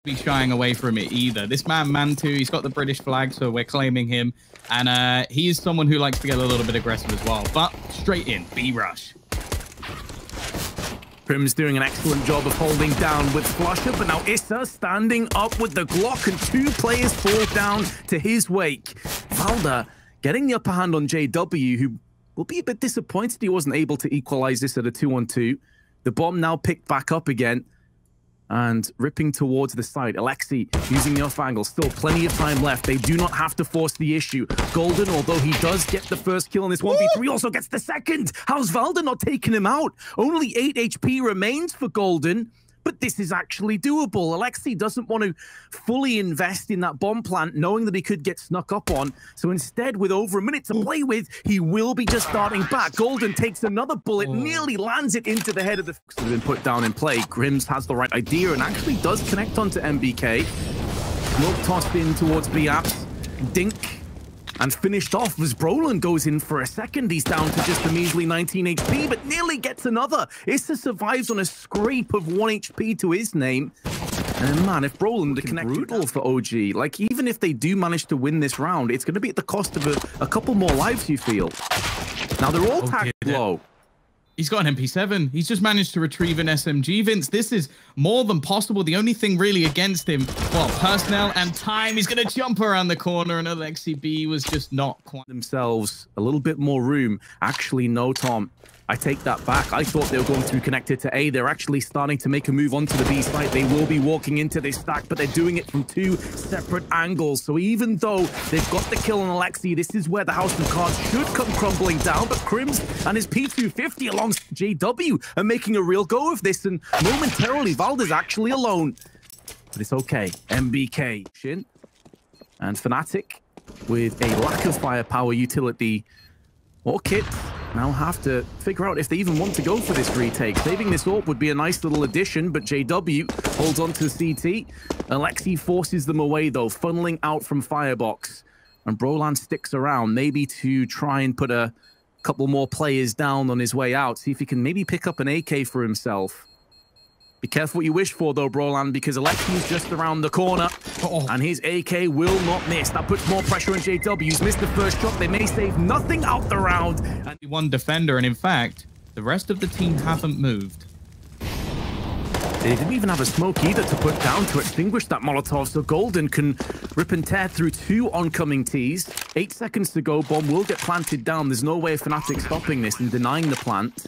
be shying away from it either. This man, Mantu, he's got the British flag, so we're claiming him. And he is someone who likes to get a little bit aggressive as well. But straight in, B-rush. Prim's doing an excellent job of holding down with Flusher, but now Issa standing up with the Glock, and 2 players fall down to his wake. Valda getting the upper hand on JW, who will be a bit disappointed he wasn't able to equalize this at a 2-on-2. The bomb now picked back up again and ripping towards the side. Alexi using the off angle. Still plenty of time left. They do not have to force the issue. Golden, although he does get the first kill in this 1v3, also gets the second. How's Valda not taking him out? Only 8 HP remains for Golden, but this is actually doable. Alexi doesn't want to fully invest in that bomb plant, knowing that he could get snuck up on. So instead, with over a minute to play with, he will be just starting back. Golden takes another bullet, nearly lands it into the head of the... Has been put down in play. Grims has the right idea and actually does connect onto MBK. Smoke tossed in towards B-Apps. Dink. And finished off as Brolin goes in for a second. He's down to just a measly 19 HP, but nearly gets another. Issa survives on a scrape of 1 HP to his name. And man, if Brolin the connect brutal for OG, like even if they do manage to win this round, it's going to be at the cost of a couple more lives, you feel. Now they're all tagged low. He's got an MP7. He's just managed to retrieve an SMG. Vince, this is more than possible. The only thing really against him, well, personnel and time. He's going to jump around the corner, and Alexi B was just not quite... Themselves a little bit more room. Actually, no, Tom. I take that back. I thought they were going to connect it to A. They're actually starting to make a move onto the B site. They will be walking into this stack, but they're doing it from 2 separate angles. So even though they've got the kill on Alexi, this is where the house of cards should come crumbling down. But Crims and his P250 alongside JW are making a real go of this. And momentarily, Valda's actually alone. But it's okay. MBK. Shin. And Fanati with a lack of firepower utility or kit. Now have to figure out if they even want to go for this retake. Saving this AWP would be a nice little addition, but JW holds on to CT. Alexi forces them away, though, funneling out from Firebox. And Brolan sticks around, maybe to try and put a couple more players down on his way out. See if he can maybe pick up an AK for himself. Be careful what you wish for, though, Brolan, because Alexi's just around the corner. And his AK will not miss. That puts more pressure on JW. He's missed the first shot. They may save nothing out the round. And one defender, and in fact, the rest of the team haven't moved. They didn't even have a smoke either to put down to extinguish that Molotov, so Golden can rip and tear through 2 oncoming Ts. 8 seconds to go. Bomb will get planted down. There's no way of Fnatic stopping this and denying the plant.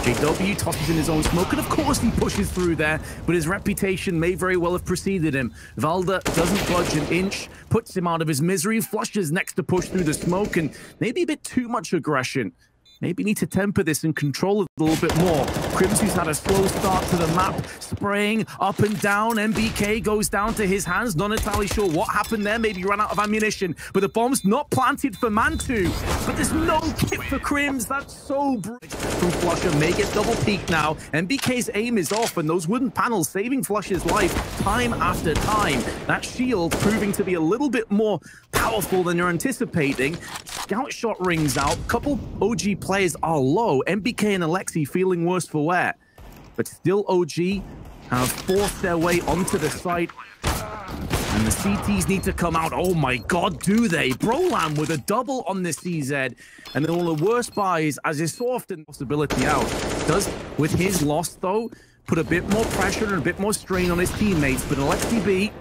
JW tosses in his own smoke, and of course he pushes through there, but his reputation may very well have preceded him. Valda doesn't budge an inch, puts him out of his misery, flushes next to push through the smoke, and maybe a bit too much aggression. Maybe need to temper this and control it a little bit more. Crims, who's had a slow start to the map, spraying up and down. MBK goes down to his hands. Not entirely sure what happened there. Maybe ran out of ammunition. But the bomb's not planted for Mantu. But there's no kit for Crims. That's so brilliant. From Flusher may get double peak now. MBK's aim is off, and those wooden panels saving Flusher's life time after time. That shield proving to be a little bit more powerful than you're anticipating. Scout shot rings out. Couple OG players are low. MBK and Alexi feeling worse for wear. But still OG have forced their way onto the site. And the CTs need to come out. Oh my god, do they? Brolan with a double on the CZ. And then one of the worst buys, as is so often possibility out, does, with his loss though, put a bit more pressure and a bit more strain on his teammates. But Alexi B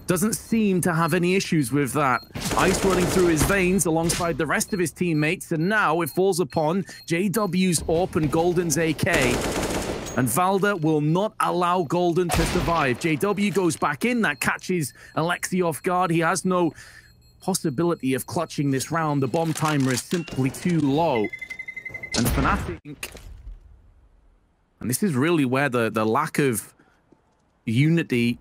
doesn't seem to have any issues with that. Ice running through his veins alongside the rest of his teammates, and now it falls upon JW's AWP and Golden's AK. And Valda will not allow Golden to survive. JW goes back in, that catches Alexi off guard. He has no possibility of clutching this round. The bomb timer is simply too low. And Fanati, and this is really where the lack of unity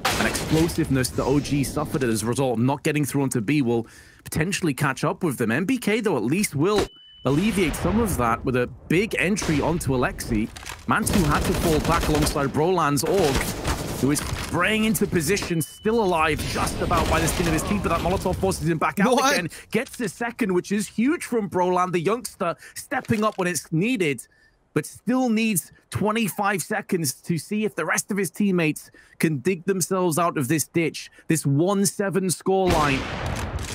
and explosiveness that OG suffered as a result of not getting through onto B will potentially catch up with them. MBK, though, at least will alleviate some of that with a big entry onto Alexi. Mantu had to fall back alongside Brolan's AUG, who is spraying into position, still alive just about by the skin of his teeth, but that Molotov forces him back out again. Gets the second, which is huge from Brolan, the youngster, stepping up when it's needed. but still needs 25 seconds to see if the rest of his teammates can dig themselves out of this ditch. This 1-7 scoreline.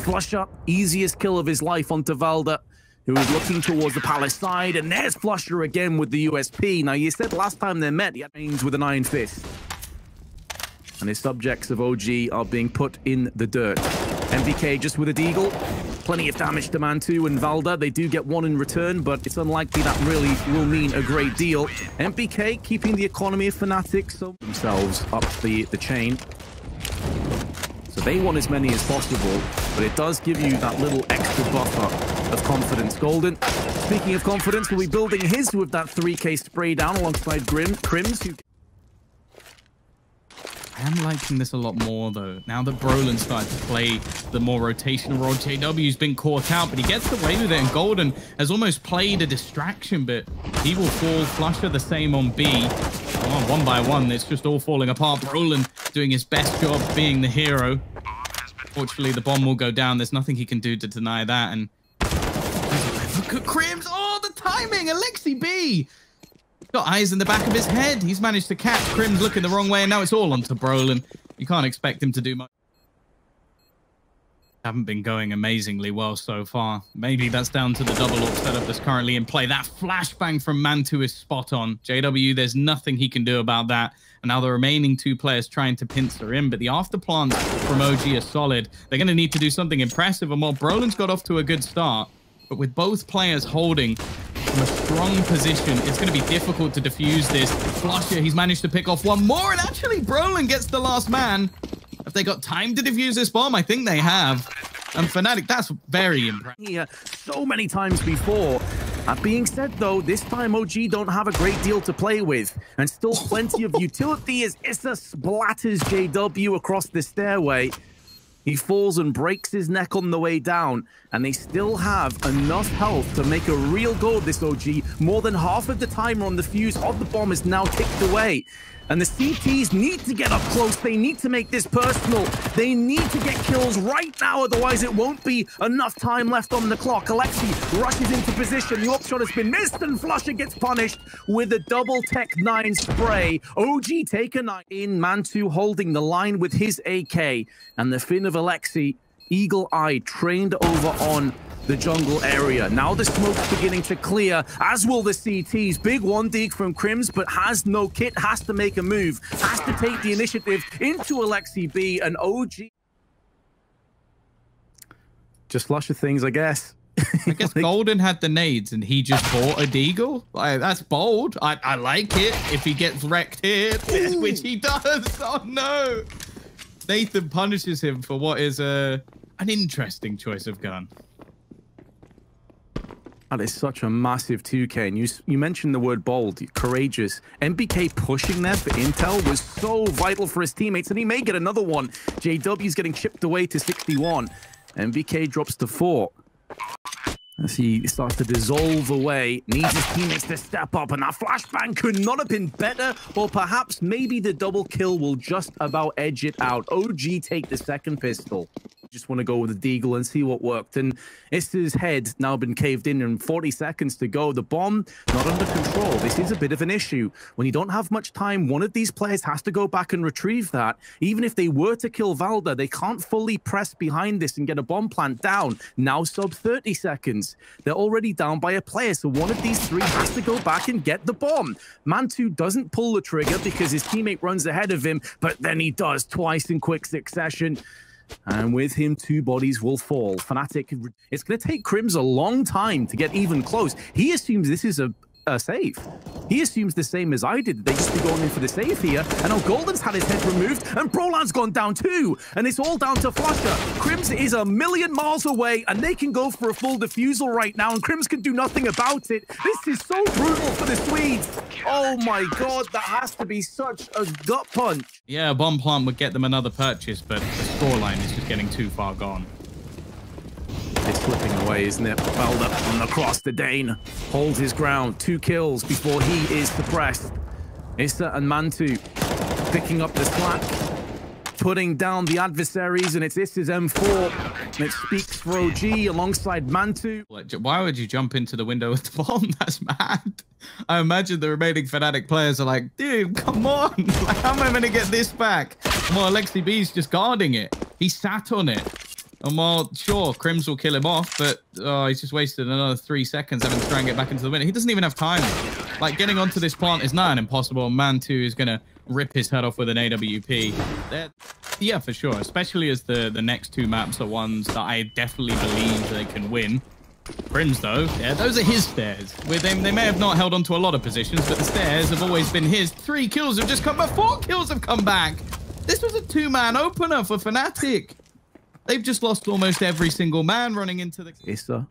Flusher, easiest kill of his life onto Valda, who is looking towards the Palace side. And there's Flusher again with the USP. Now, you said last time they met, he had Haynes with an iron fist. And his subjects of OG are being put in the dirt. MBK just with a deagle. Plenty of damage to Mantu and Valda. They do get one in return, but it's unlikely that really will mean a great deal. MBK keeping the economy of Fanati so themselves up the chain. So they want as many as possible, but it does give you that little extra buffer of confidence. Golden, speaking of confidence, will be building his with that 3K spray down alongside Crims, who... I am liking this a lot more, though. Now that Brolin started to play the more rotational role, JW's been caught out, but he gets away with it, and Golden has almost played a distraction, but he will fall. Flusher the same on B. Oh, one by one, it's just all falling apart. Brolin doing his best job being the hero. Fortunately, the bomb will go down. There's nothing he can do to deny that, and look at Crims. Oh, the timing! Alexi B! Got eyes in the back of his head. He's managed to catch Crims looking the wrong way, and now it's all onto Brolin. You can't expect him to do much. Haven't been going amazingly well so far. Maybe that's down to the double AWP setup that's currently in play. That flashbang from Mantu is spot on. JW, there's nothing he can do about that. And now the remaining two players trying to pincer in, but the afterplants from OG are solid. They're going to need to do something impressive, and while Brolin's got off to a good start, but with both players holding from a strong position, it's going to be difficult to defuse this. Flusher, he's managed to pick off one more, and actually Brolin gets the last man. Have they got time to defuse this bomb? I think they have. And Fanati, that's very impressive. Yeah, so many times before. That being said, though, this time OG don't have a great deal to play with, and still plenty of utility as Issa splatters JW across the stairway. He falls and breaks his neck on the way down, and they still have enough health to make a real go of this OG. More than half of the timer on the fuse of the bomb is now ticked away. And the CTs need to get up close. They need to make this personal. They need to get kills right now, otherwise it won't be enough time left on the clock. Alexi rushes into position. The upshot has been missed, and Flusher gets punished with a double Tech 9 spray. OG take a 9 in. Mantu holding the line with his AK. And the fin of Alexi, eagle-eyed, trained over on the jungle area. Now the smoke's beginning to clear, as will the CTs. Big one dig from Crims, but has no kit, has to make a move, has to take the initiative into Alexi B, and OG. Just Flusher things, I guess. I guess Golden had the nades and he just bought a deagle. Like, that's bold. I like it if he gets wrecked here, which he does. Oh no. Nathan punishes him for what is an interesting choice of gun. That is such a massive 2K, and you mentioned the word bold, courageous. MBK pushing there for intel was so vital for his teammates, and he may get another one. JW's getting chipped away to 61. MBK drops to 4. As he starts to dissolve away, needs his teammates to step up, and that flashbang could not have been better, or perhaps maybe the double kill will just about edge it out. OG take the second pistol. Just want to go with the deagle and see what worked, and Issa's head now been caved in and 40 seconds to go. The bomb not under control. This is a bit of an issue. When you don't have much time, one of these players has to go back and retrieve that. Even if they were to kill Valda, they can't fully press behind this and get a bomb plant down. Now sub 30 seconds. They're already down by a player, so one of these three has to go back and get the bomb. Mantu doesn't pull the trigger because his teammate runs ahead of him, but then he does twice in quick succession. And with him, 2 bodies will fall. Fnatic, it's going to take Crims a long time to get even close. He assumes this is a save. He assumes the same as I did. They just be going in for the save here. And now Golden's had his head removed, and Brolan's gone down too. And it's all down to Flusher. Crims is a million miles away, and they can go for a full defusal right now, and Crims can do nothing about it. This is so brutal for the Swedes. Oh my God, that has to be such a gut punch. Yeah, a bomb plant would get them another purchase, but the scoreline is just getting too far gone. It's slipping away, isn't it? Valda on the cross. The Dane holds his ground. 2 kills before he is suppressed. Issa and Mantu picking up the slack, putting down the adversaries, and it's Issa's M4. And it speaks for OG alongside Mantu. Why would you jump into the window with the bomb? That's mad. I imagine the remaining Fnatic players are like, dude, come on. Like, how am I going to get this back? Well, Alexi B's just guarding it. He sat on it. And while, sure, Crims will kill him off, but he's just wasted another 3 seconds having to try and get back into the winner. He doesn't even have time. Like, getting onto this plant is not impossible. Man 2 is going to rip his head off with an AWP. Yeah, for sure. Especially as the next 2 maps are ones that I definitely believe they can win. Crims, though, yeah, those are his stairs. With them, they may have not held on to a lot of positions, but the stairs have always been his. 3 kills have just come back. 4 kills have come back. This was a 2-man opener for Fnatic. They've just lost almost every single man running into the... Issa,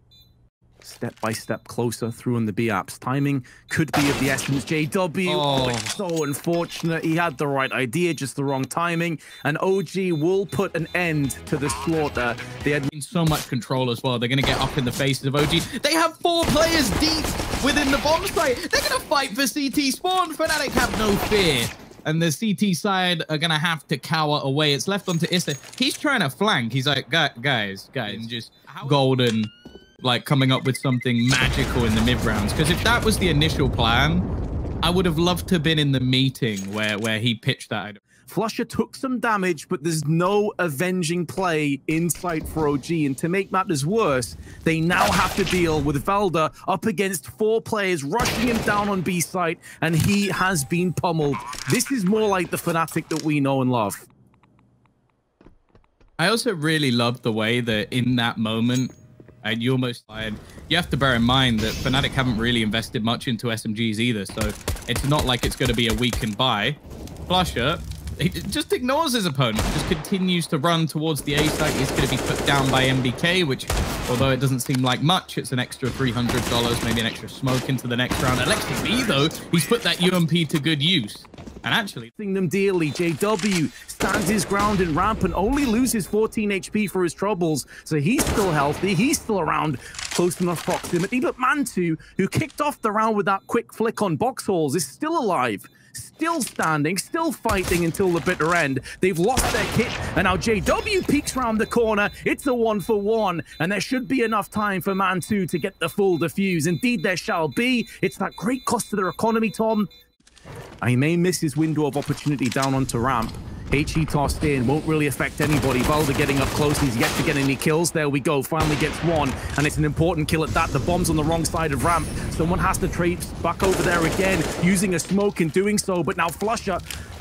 step by step closer through on the B apps. Timing could be of the essence. JW, it's so unfortunate. He had the right idea, just the wrong timing. And OG will put an end to the slaughter. They had so much control as well. They're going to get up in the faces of OG. They have 4 players deep within the bomb site. They're going to fight for CT spawn. Fnatic have no fear. And the CT side are going to have to cower away. It's left onto Issa. He's trying to flank. He's like, guys, just golden, like coming up with something magical in the mid rounds. Because if that was the initial plan, I would have loved to have been in the meeting where he pitched that. Flusher took some damage, but there's no avenging play in sight for OG. And to make matters worse, they now have to deal with Valda up against 4 players rushing him down on B site, and he has been pummeled. This is more like the Fnatic that we know and love. I also really loved the way that in that moment, and you almost fired. You have to bear in mind that Fnatic haven't really invested much into SMGs either, so it's not like it's going to be a weakened buy. Flusher, he just ignores his opponent, just continues to run towards the A site. He's going to be put down by MBK, which, although it doesn't seem like much, it's an extra $300, maybe an extra smoke into the next round. Alexi B, though, he's put that UMP to good use. And actually, them dearly. JW stands his ground in ramp and only loses 14 HP for his troubles. So he's still healthy. He's still around close enough proximity. But Man2, who kicked off the round with that quick flick on box holes, is still alive. Still standing, still fighting until the bitter end. They've lost their kit, and now JW peeks round the corner. It's a 1-for-1, and there should be enough time for Man2 to get the full defuse. Indeed, there shall be. It's that great cost to their economy, Tom. He may miss his window of opportunity down onto ramp. HE tossed in, won't really affect anybody. Valda getting up close, he's yet to get any kills. There we go, finally gets one, and it's an important kill at that. The bomb's on the wrong side of ramp. Someone has to trace back over there again, using a smoke in doing so, but now Flusher,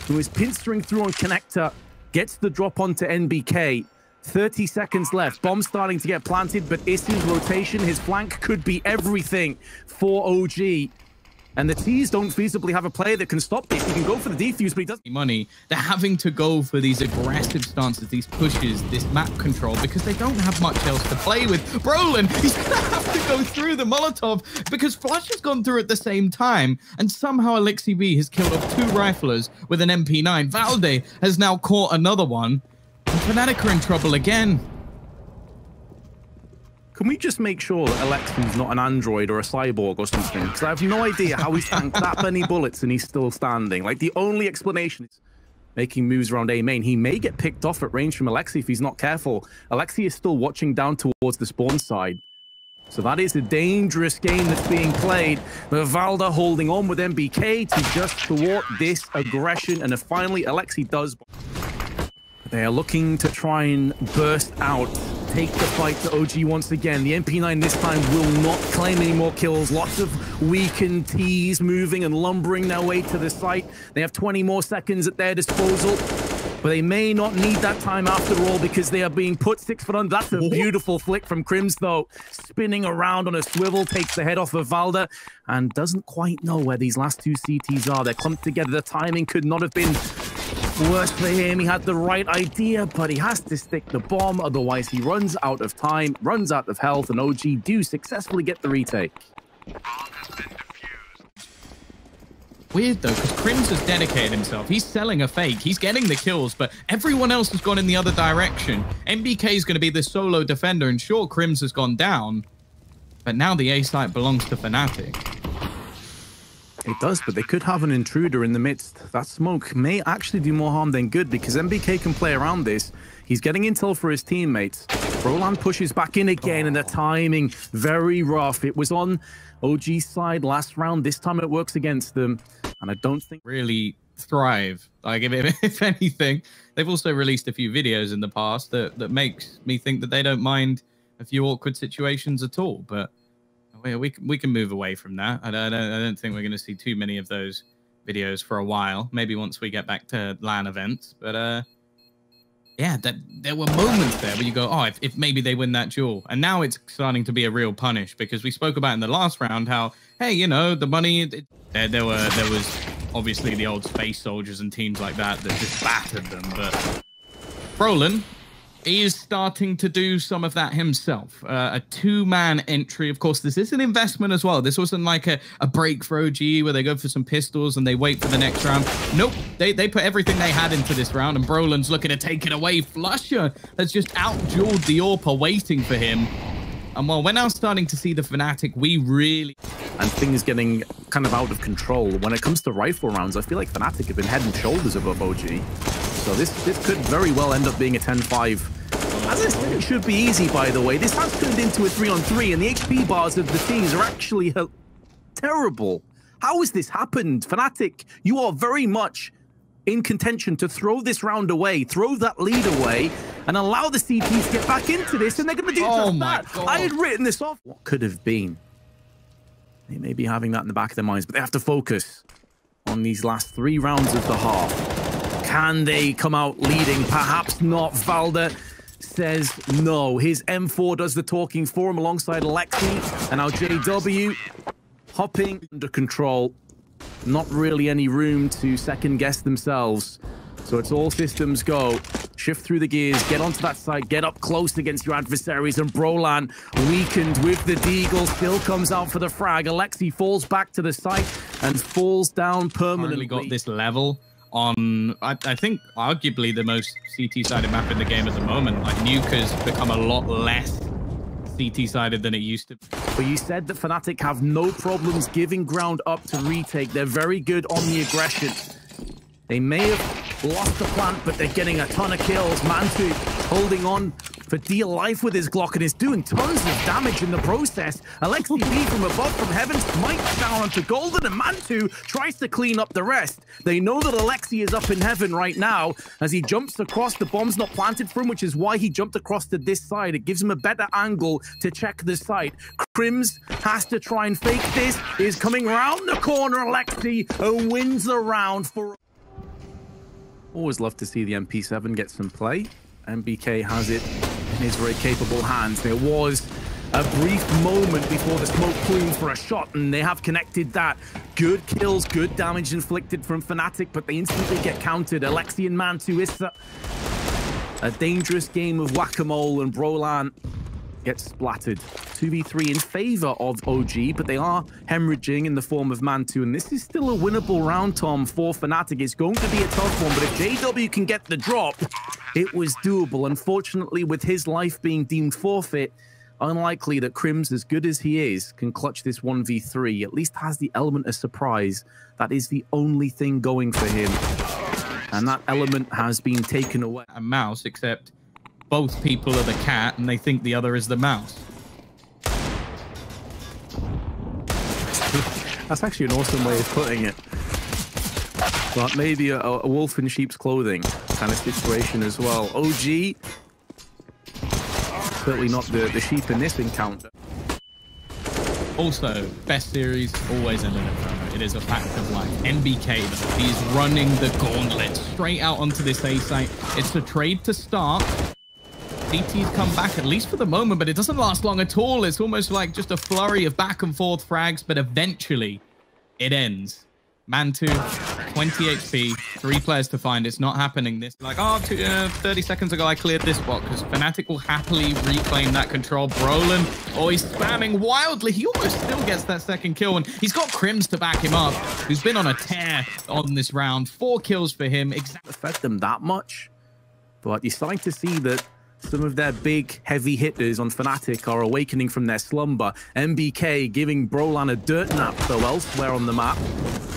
who is pinstering through on connector, gets the drop onto NBK. 30 seconds left, bomb starting to get planted, but Issa's rotation, his flank could be everything for OG. And the T's don't feasibly have a player that can stop this. He can go for the defuse, but he doesn't. Money. They're having to go for these aggressive stances, these pushes, this map control, because they don't have much else to play with. Brolin, he's going to have to go through the Molotov because Flush has gone through at the same time. And somehow Alexi B has killed off 2 riflers with an MP9. Valde has now caught another one. And Fnatic are in trouble again. Can we just make sure that Alexi's not an android or a cyborg or something? Because I have no idea how he's tanked that many bullets and he's still standing. Like, the only explanation is making moves around A main. He may get picked off at range from Alexi if he's not careful. Alexi is still watching down towards the spawn side. So that is a dangerous game that's being played. But Valda holding on with MBK to just thwart this aggression. And finally, Alexi does. They are looking to try and burst out, take the fight to OG once again. The MP9 this time will not claim any more kills. Lots of weakened T's moving and lumbering their way to the site. They have 20 more seconds at their disposal, but they may not need that time after all because they are being put 6 foot under. That's a beautiful flick from Crims, though. Spinning around on a swivel, takes the head off of Valda and doesn't quite know where these last 2 CTs are. They're clumped together. The timing could not have been worse for him. He had the right idea, but he has to stick the bomb, otherwise he runs out of time, runs out of health, and OG do successfully get the retake. Weird though, because Crims has dedicated himself. He's selling a fake. He's getting the kills, but everyone else has gone in the other direction. MBK is going to be the solo defender, and sure, Crims has gone down, but now the A site belongs to Fnatic. It does, but they could have an intruder in the midst. That smoke may actually do more harm than good because MBK can play around this. He's getting intel for his teammates. Brolan pushes back in again, and the timing, very rough. It was on OG's side last round. This time it works against them, and I don't think... Really thrive. Like, if anything, they've also released a few videos in the past that makes me think that they don't mind a few awkward situations at all. But we can move away from that. I don't think we're going to see too many of those videos for a while. Maybe once we get back to LAN events. But yeah, there were moments there where you go, oh, if maybe they win that duel. And now it's starting to be a real punish, because we spoke about in the last round how, hey, you know, the money, there was obviously the old space soldiers and teams like that just battered them. But Brollan is starting to do some of that himself. A two-man entry. Of course, this is an investment as well. This wasn't like a break for OG where they go for some pistols and they wait for the next round. Nope. They put everything they had into this round, and Brolan's looking to take it away. Flusher has just out-dueled the AWPer waiting for him. And while we're now starting to see the Fnatic, we really... And things getting kind of out of control. When it comes to rifle rounds, I feel like Fnatic have been head and shoulders above OG. So this could very well end up being a 10-5. As I said, it should be easy, by the way. This has turned into a 3-on-3, and the HP bars of the teams are actually terrible. How has this happened? Fnatic, you are very much in contention to throw this round away, throw that lead away, and allow the CTs to get back into this, and they're going to do just that. God. I had written this off. What could have been? They may be having that in the back of their minds, but they have to focus on these last 3 rounds of the half. Can they come out leading? Perhaps not. Valda says no. His M4 does the talking for him alongside Alexi, and now JW hopping under control. Not really any room to second guess themselves. So it's all systems go. Shift through the gears, get onto that side, get up close against your adversaries, and Brolan, weakened with the deagle, still comes out for the frag. Alexi falls back to the site and falls down permanently. Got this level on, I think, arguably the most CT-sided map in the game at the moment. Like, Nuke has become a lot less CT-sided than it used to be. But you said that Fnatic have no problems giving ground up to retake. They're very good on the aggression. They may have lost the plant, but they're getting a ton of kills. Mantu holding on for dear life with his Glock and is doing tons of damage in the process. Alexi B from above, from heaven, smite down onto Golden, and Mantu tries to clean up the rest. They know that Alexi is up in heaven right now as he jumps across. The bomb's not planted for him, which is why he jumped across to this side. It gives him a better angle to check the site. Crims has to try and fake this. Is coming round the corner, Alexi, and wins the round for... Always love to see the MP7 get some play. MBK has it in his very capable hands. There was a brief moment before the smoke plume for a shot, and they have connected that. Good kills, good damage inflicted from Fnatic, but they instantly get countered. Alexi and Mantu is a dangerous game of whack-a-mole, and Brolan gets splattered. 2v3 in favor of OG, but they are hemorrhaging in the form of Mantu, and this is still a winnable round, Tom, for Fnatic. It's going to be a tough one, but if JW can get the drop, it was doable. Unfortunately, with his life being deemed forfeit, unlikely that Crims, as good as he is, can clutch this 1v3. At least has the element of surprise. That is the only thing going for him, and that element has been taken away. A mouse, except both people are the cat and they think the other is the mouse. That's actually an awesome way of putting it. But maybe a wolf in sheep's clothing kind of situation as well. OG, certainly not the sheep in this encounter. Also, best series always end in Inferno. It is a fact of life. MBK, though, he's running the gauntlet straight out onto this A site. It's a trade to start. CT's come back, at least for the moment, but it doesn't last long at all. It's almost like just a flurry of back and forth frags, but eventually it ends. Mantu, 20 HP, 3 players to find. It's not happening. This like, 30 seconds ago I cleared this spot, because Fnatic will happily reclaim that control. Brolan, he's spamming wildly. He almost still gets that second kill, and he's got Crims to back him up, who's been on a tear on this round. 4 kills for him. Exactly. Affect them that much, but you're starting to see that some of their big, heavy hitters on Fnatic are awakening from their slumber. MBK giving Brolan a dirt nap, though, elsewhere on the map.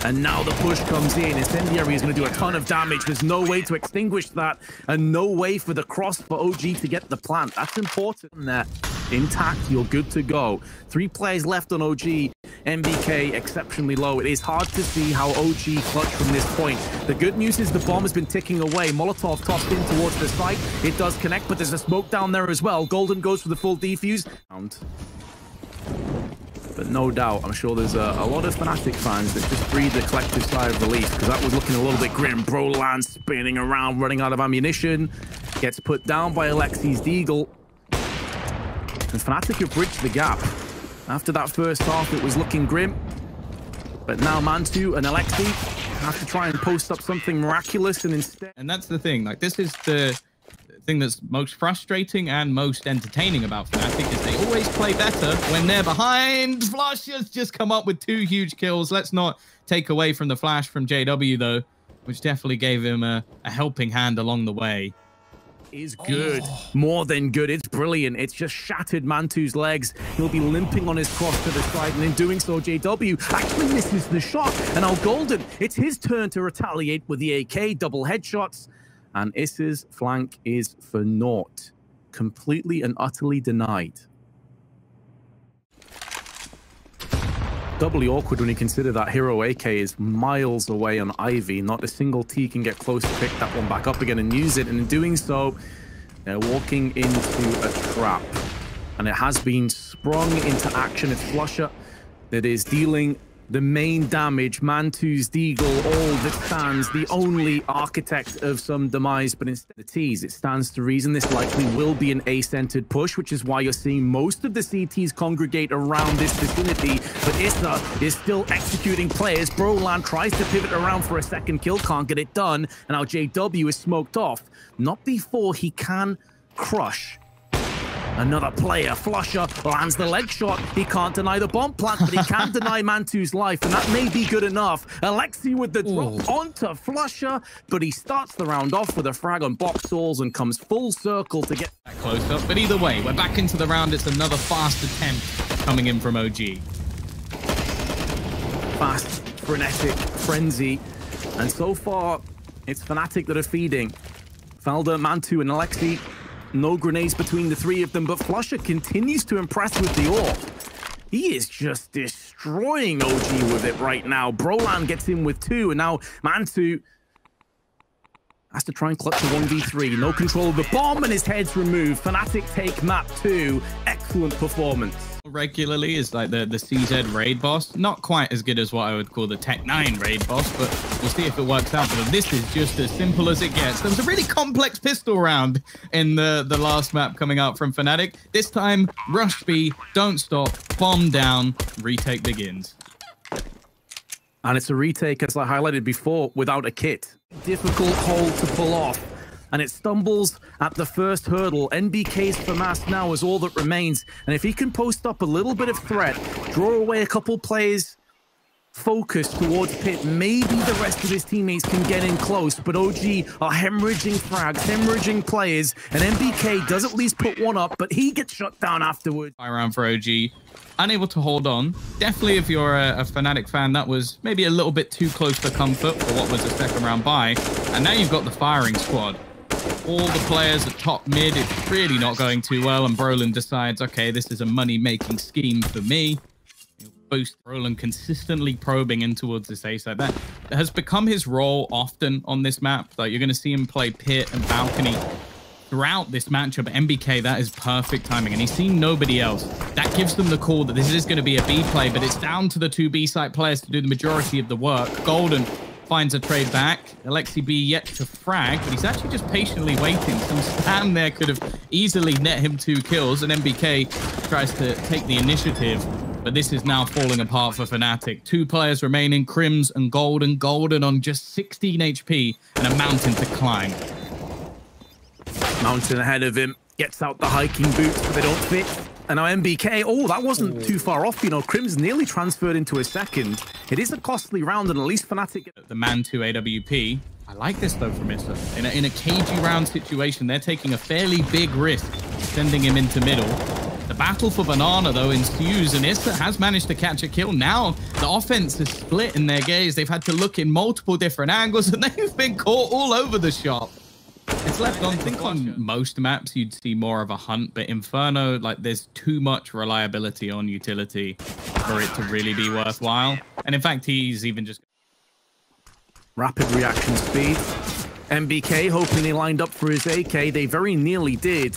And now the push comes in. Incendiary is going to do a ton of damage. There's no way to extinguish that, and no way for the cross for OG to get the plant. That's important. There, intact, you're good to go. 3 players left on OG. MBK exceptionally low. It is hard to see how OG clutch from this point. The good news is the bomb has been ticking away. Molotov tossed in towards the site. It does connect, but there's a smoke down there as well. Golden goes for the full defuse. But no doubt, I'm sure there's a lot of Fnatic fans that just breathe a collective sigh of relief, because that was looking a little bit grim. Brolan spinning around, running out of ammunition. Gets put down by Alexi's Deagle. And Fnatic have bridged the gap. After that first half, it was looking grim. But now Mantu and Alexi have to try and post up something miraculous, and instead... And that's the thing. Like, this is the thing that's most frustrating and most entertaining about Fnatic, is they always play better when they're behind. Flash has just come up with 2 huge kills. Let's not take away from the flash from JW, though, which definitely gave him a helping hand along the way. Is good. More than good. It's brilliant. It's just shattered Mantu's legs. He'll be limping on his cross to the side, and in doing so, JW actually misses the shot. And now Golden, it's his turn to retaliate with the AK, double headshots. And Issa's flank is for naught. Completely and utterly denied. Doubly awkward when you consider that Hero AK is miles away on Ivy. Not a single T can get close to pick that one back up again and use it. And in doing so, they're walking into a trap. And it has been sprung into action. It's Flusher that is dealing the main damage. Mantu's Deagle, all that stands, the only architect of some demise, but instead the T's, it stands to reason this likely will be an A-centered push, which is why you're seeing most of the CTs congregate around this vicinity. But Issa is still executing players. Brolan tries to pivot around for a second kill, can't get it done, and now JW is smoked off. Not before he can crush another player. Flusher lands the leg shot. He can't deny the bomb plant, but he can deny Mantu's life, and that may be good enough. Alexi with the drop onto Flusher, but he starts the round off with a frag on Boxalls and comes full circle to get that close up. But either way, we're back into the round. It's another fast attempt coming in from OG. Fast, frenetic, frenzy. And so far, it's Fnatic that are feeding. Felder, Mantu, and Alexi. No grenades between the 3 of them, but Flusher continues to impress with the AWP. He is just destroying OG with it right now. Brolan gets in with 2, and now Mantu has to try and clutch a 1v3. No control of the bomb, and his head's removed. Fnatic take map 2. Excellent performance. Regularly is like the CZ raid boss. Not quite as good as what I would call the Tech 9 raid boss, but we'll see if it works out. But this is just as simple as it gets. There was a really complex pistol round in the last map coming out from Fnatic. This time, rush B, don't stop, bomb down, retake begins. And it's a retake, as I highlighted before, without a kit. Difficult hole to pull off. And it stumbles at the first hurdle. NBK's FAMAS now is all that remains. And if he can post up a little bit of threat, draw away a couple plays, focus towards pit, maybe the rest of his teammates can get in close. But OG are hemorrhaging frags, hemorrhaging players, and NBK does at least put one up, but he gets shut down afterwards. Round for OG. Unable to hold on. Definitely, if you're a Fnatic fan, that was maybe a little bit too close for comfort for what was a second round buy. And now you've got the firing squad. All the players at top mid, it's really not going too well, and Brolan decides, okay, this is a money-making scheme for me. Boost Brolan consistently probing in towards this A side. That has become his role often on this map. Like, you're going to see him play pit and balcony throughout this matchup. MBK, that is perfect timing, and he's seen nobody else. That gives them the call that this is going to be a B play, but it's down to the 2 B site players to do the majority of the work. Golden finds a trade back. Alexi B yet to frag, but he's actually just patiently waiting. Some spam there could have easily net him 2 kills, and MBK tries to take the initiative. But this is now falling apart for Fnatic. 2 players remaining, Crims and Golden. Golden on just 16 HP and a mountain to climb. Mountain ahead of him, gets out the hiking boots, but they don't fit. And now MBK, oh, that wasn't too far off. You know, Crims nearly transferred into a second. It is a costly round, and at least Fnatic... The Mantu AWP. I like this, though, from Issa. In a cagey round situation, they're taking a fairly big risk, sending him into middle. The battle for Banana, though, ensues, and Issa has managed to catch a kill. Now, the offense is split in their gaze. They've had to look in multiple different angles, and they've been caught all over the shop. It's left on, I think on most maps, you'd see more of a hunt, but Inferno, like, there's too much reliability on utility for it to really be worthwhile. And in fact, he's even just... Rapid reaction speed. MBK hoping they lined up for his AK. They very nearly did.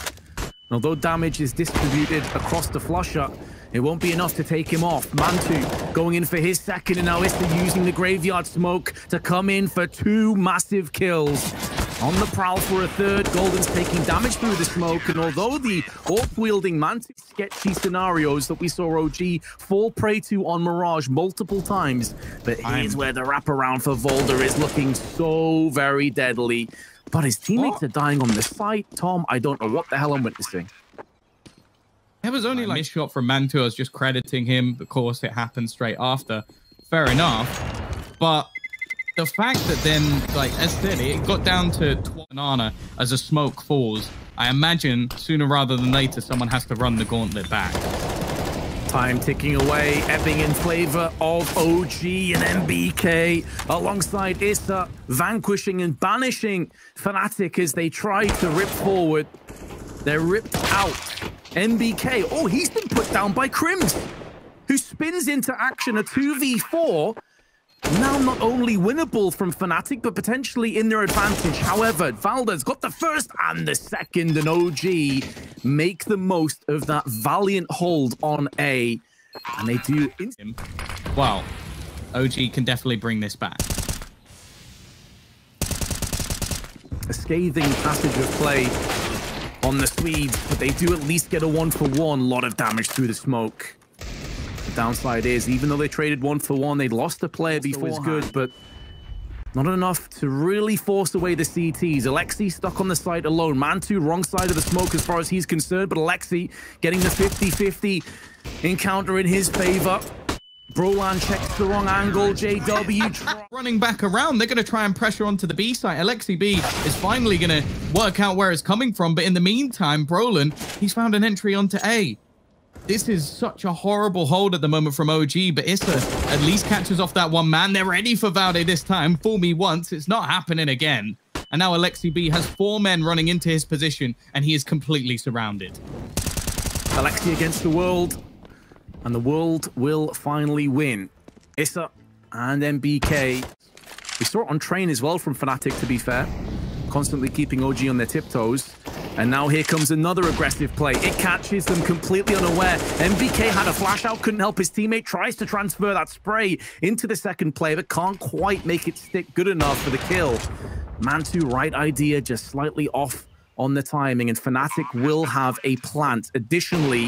Although damage is distributed across the flusher, it won't be enough to take him off. Mantu going in for his second, and now Issa using the graveyard smoke to come in for 2 massive kills. On the prowl for a third, Golden's taking damage through the smoke, and although the AWP-wielding Mantu sketchy scenarios that we saw OG fall prey to on Mirage multiple times, but here's where the wraparound for Volder is looking so very deadly. But his teammates are dying on the site. Tom, I don't know what the hell I'm witnessing. It was only like a shot from Mantu. I was just crediting him. Of course, it happened straight after. Fair enough. But the fact that then, like, as said, it got down to Banana as a smoke falls. I imagine sooner rather than later, someone has to run the gauntlet back. Time ticking away, ebbing in favor of OG and MBK, alongside Issa, vanquishing and banishing Fanati as they try to rip forward. They're ripped out. MBK, oh, he's been put down by Crims, who spins into action a 2v4. Now not only winnable from Fanati, but potentially in their advantage. However, Valda's got the first and the second, and OG make the most of that valiant hold on A. And they do... Well, OG can definitely bring this back. A scathing passage of play on the Swedes, but they do at least get a 1-for-1. Lot of damage through the smoke. The downside is, even though they traded 1-for-1, they'd lost a player before. It's good, but not enough to really force away the CTs. Alexi stuck on the site alone. Mantu, wrong side of the smoke as far as he's concerned, but Alexi getting the 50-50 encounter in his favor. Brolan checks the wrong angle. JW running back around. They're going to try and pressure onto the B site. Alexi B is finally going to work out where it's coming from, but in the meantime, Brolan, he's found an entry onto A. This is such a horrible hold at the moment from OG, but Issa at least catches off that one man. They're ready for Valde this time. Fool me once, it's not happening again. And now Alexi B has 4 men running into his position, and he is completely surrounded. Alexi against the world, and the world will finally win. Issa and MBK. We saw it on train as well from Fnatic, to be fair. Constantly keeping OG on their tiptoes. And now here comes another aggressive play. It catches them completely unaware. MBK had a flash out, couldn't help his teammate, tries to transfer that spray into the second play, but can't quite make it stick good enough for the kill. Mantu, right idea, just slightly off on the timing, and Fnatic will have a plant. Additionally,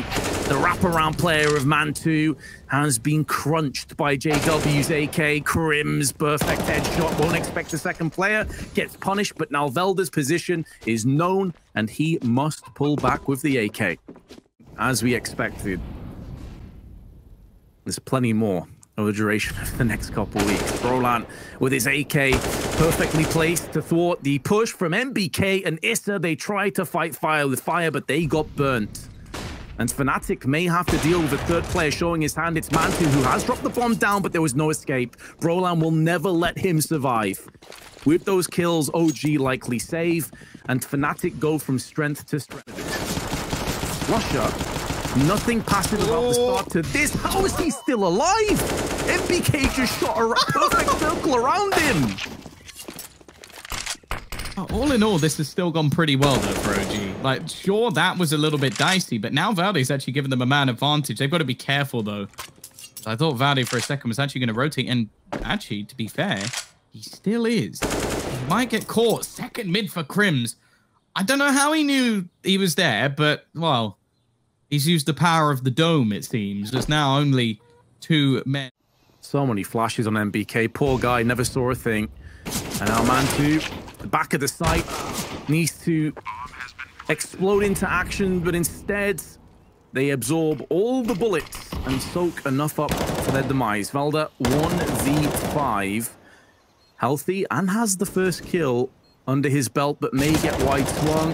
the wraparound player of Mantu has been crunched by JW's AK. Crims, perfect headshot, won't expect the second player, gets punished, but now Velda's position is known, and he must pull back with the AK. As we expected. There's plenty more over the duration of the next couple of weeks. Brolan with his AK perfectly placed to thwart the push from MBK and Issa. They tried to fight fire with fire, but they got burnt. And Fnatic may have to deal with a third player showing his hand. It's Mantu who has dropped the bomb down, but there was no escape. Brolan will never let him survive. With those kills, OG likely save, and Fnatic go from strength to strength. Russia, nothing passive about the start to this. How is he still alive? MBK just shot a perfect circle around him. All in all, this has still gone pretty well, though, for OG. Like, sure, that was a little bit dicey, but now Valde's actually given them a man advantage. They've got to be careful, though. I thought Valde for a second was actually going to rotate, and actually, to be fair, he still is. He might get caught. Second mid for Crims. I don't know how he knew he was there, but, well, he's used the power of the dome, it seems. There's now only 2 men. So many flashes on MBK. Poor guy, never saw a thing. And now Mantu, the back of the site, needs to explode into action, but instead they absorb all the bullets and soak enough up for their demise. Valda 1v5, healthy, and has the first kill under his belt, but may get wide swung.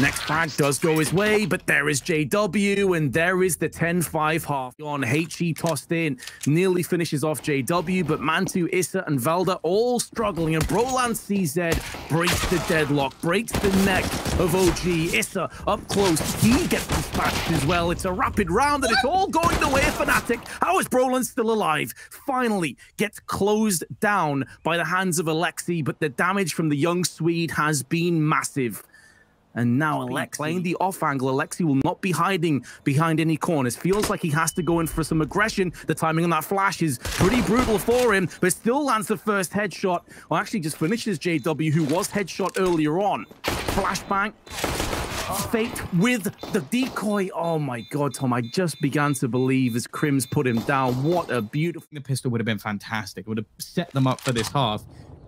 Next frag does go his way, but there is JW, and there is the 10-5 half. On HE tossed in, nearly finishes off JW, but Mantu, Issa, and Valda all struggling, and Brolan CZ breaks the deadlock, breaks the neck of OG. Issa up close, he gets dispatched as well. It's a rapid round, and it's all going the way of Fnatic. How is Brolan still alive? Finally gets closed down by the hands of Alexi, but the damage from the young Swede has been massive. And now Alexi playing the off angle. Alexi will not be hiding behind any corners. Feels like he has to go in for some aggression. The timing on that flash is pretty brutal for him, but still lands the first headshot. Well, actually just finishes JW, who was headshot earlier on. Flashbang. Fate with the decoy. Oh my God, Tom, I just began to believe as Crims put him down. What a beautiful... The pistol would have been fantastic. It would have set them up for this half.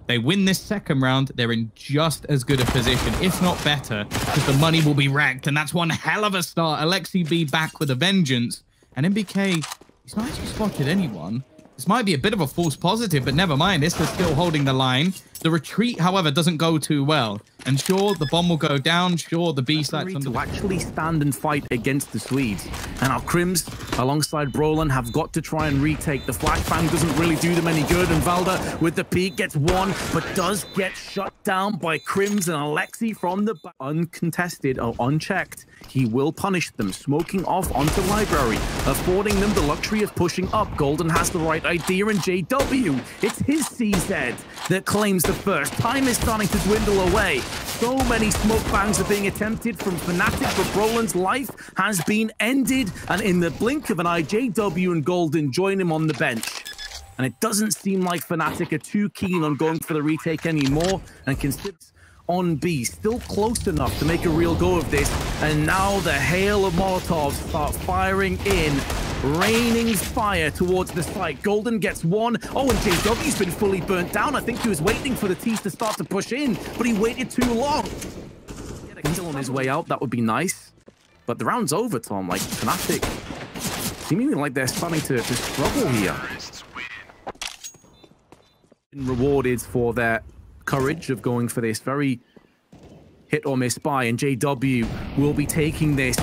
They win this second round, they're in just as good a position, if not better, because the money will be racked, and that's one hell of a start. Alexi B back with a vengeance, and MBK, he's not actually spotted anyone. This might be a bit of a false positive, but never mind. This is still holding the line. The retreat, however, doesn't go too well. And sure, the bomb will go down. Sure, the B site's to actually stand and fight against the Swedes. And our Crims, alongside Brolan, have got to try and retake. The flashbang doesn't really do them any good. And Valda with the peak gets one, but does get shut down by Crims and Alexi from the back. Uncontested or unchecked, he will punish them, smoking off onto Library, affording them the luxury of pushing up. Golden has the right idea, and JW, it's his CZ that claims the first. Time is starting to dwindle away. So many smoke bangs are being attempted from Fnatic, but Brolan's life has been ended, and in the blink of an eye, JW and Golden join him on the bench. And it doesn't seem like Fnatic are too keen on going for the retake anymore, and consider on B, still close enough to make a real go of this. And now the hail of Molotovs start firing in, raining fire towards the site. Golden gets one. Oh, and JW's been fully burnt down. I think he was waiting for the T's to start to push in, but he waited too long. Get a kill on his way out, that would be nice. But the round's over, Tom. Like, Fnatic, seemingly like they're starting to struggle here. Been rewarded for their courage of going for this very hit or miss buy, and JW will be taking this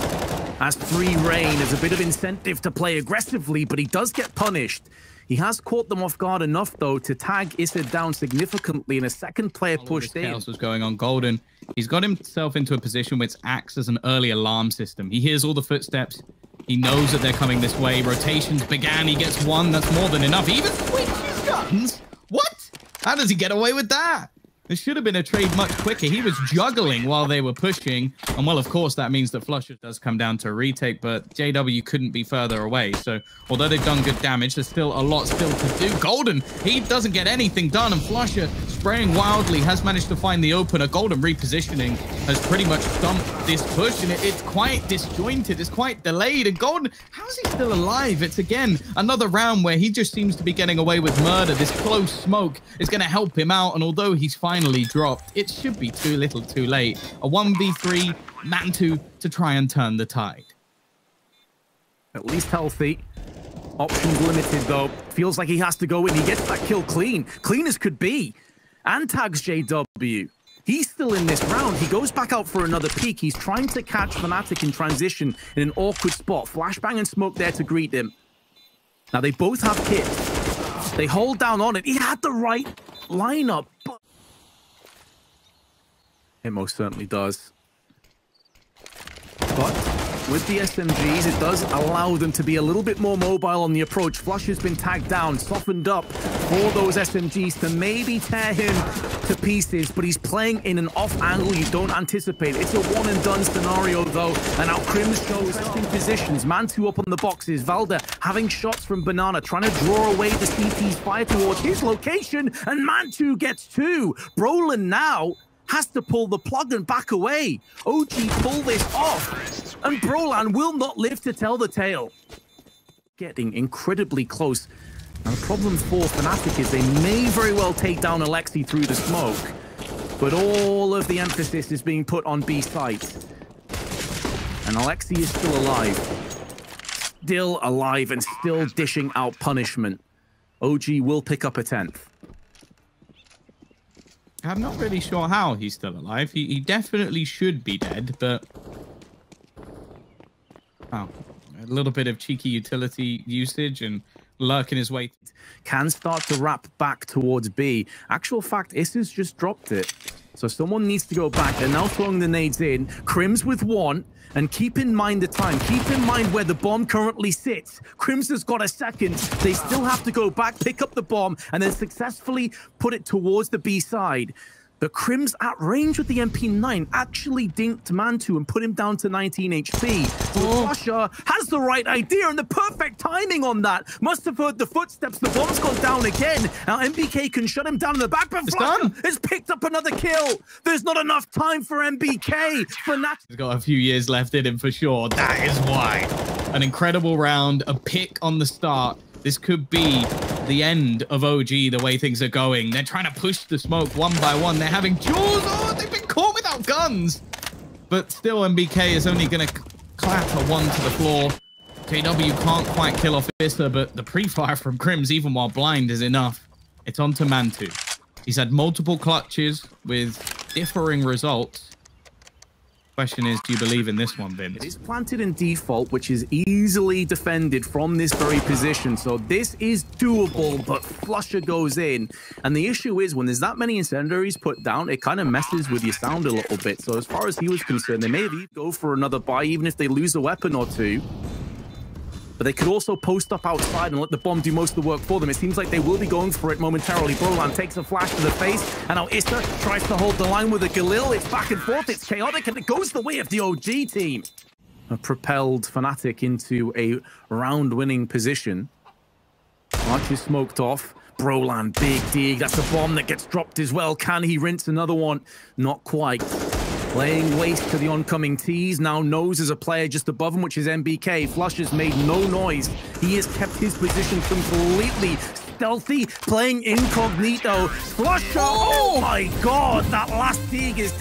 as free reign, as a bit of incentive to play aggressively, but he does get punished. He has caught them off guard enough, though, to tag Issa down significantly, and a second player pushed in. Chaos was going on. Golden, he's got himself into a position which acts as an early alarm system. He hears all the footsteps. He knows that they're coming this way. Rotations began. He gets one. That's more than enough. He even switches guns. What? How does he get away with that? There should have been a trade much quicker. He was juggling while they were pushing. And well, of course, that means that Flusher does come down to a retake, but JW couldn't be further away. So although they've done good damage, there's still a lot still to do. Golden, he doesn't get anything done. And Flusher, spraying wildly, has managed to find the opener. Golden repositioning has pretty much stumped this push, and it's quite disjointed. It's quite delayed. And Golden, how is he still alive? It's, again, another round where he just seems to be getting away with murder. This close smoke is going to help him out. And although he's finally dropped, it should be too little too late. A 1v3, Mantu to try and turn the tide. At least healthy. Options limited, though. Feels like he has to go in. He gets that kill clean. Clean as could be. And tags JW. He's still in this round. He goes back out for another peek. He's trying to catch Fnatic in transition in an awkward spot. Flashbang and smoke there to greet him. Now, they both have kits. They hold down on it. He had the right lineup, but it most certainly does. But with the SMGs, it does allow them to be a little bit more mobile on the approach. Flush has been tagged down, softened up for those SMGs to maybe tear him to pieces, but he's playing in an off angle you don't anticipate. It's a one and done scenario, though, and now Crims shows in positions. Mantu up on the boxes. Valda having shots from Banana, trying to draw away the CT's fire towards his location, and Mantu gets two. Brolan now has to pull the plug and back away. OG pull this off, and Brolan will not live to tell the tale. Getting incredibly close. And the problem for Fnatic is they may very well take down Alexi through the smoke, but all of the emphasis is being put on B site. And Alexi is still alive. Still alive and still dishing out punishment. OG will pick up a 10th. I'm not really sure how he's still alive. He definitely should be dead, but... Oh, a little bit of cheeky utility usage and lurking his way. Can start to wrap back towards B. Actual fact, Issa's just dropped it. So someone needs to go back. They're now throwing the nades in. Crims with one. And keep in mind the time. Keep in mind where the bomb currently sits. Crims has got a second. They still have to go back, pick up the bomb, and then successfully put it towards the B side. But Crims at range with the MP9 actually dinked Mantu and put him down to 19 HP. So Flusher has the right idea and the perfect timing on that. Must have heard the footsteps. The bomb's gone down again. Now MBK can shut him down in the back, but Flusher has picked up another kill. There's not enough time for MBK. Fanati. He's got a few years left in him for sure. That is why. An incredible round, a pick on the start. This could be the end of OG the way things are going. They're trying to push the smoke one by one. They're having duels. Oh, they've been caught without guns. But still, MBK is only going to clatter one to the floor. JW can't quite kill off Issa, but the pre-fire from Crims, even while blind, is enough. It's on to Mantu. He's had multiple clutches with differing results. Question is, do you believe in this one, Vince? It is planted in default, which is easily defended from this very position. So this is doable, but Flusher goes in. And the issue is, when there's that many incendiaries put down, it kind of messes with your sound a little bit. So as far as he was concerned, they may have even go for another buy, even if they lose a weapon or two. But they could also post up outside and let the bomb do most of the work for them. It seems like they will be going for it momentarily. Brolan takes a flash to the face, and now Issa tries to hold the line with a Galil. It's back and forth, it's chaotic, and it goes the way of the OG team. A propelled Fnatic into a round-winning position. Arch is smoked off. Brolan, big dig. That's a bomb that gets dropped as well. Can he rinse another one? Not quite. Laying waste to the oncoming T's. Now knows there's a player just above him, which is MBK. Flush has made no noise. He has kept his position completely stealthy, playing incognito. Flusher, oh my god, that last dig is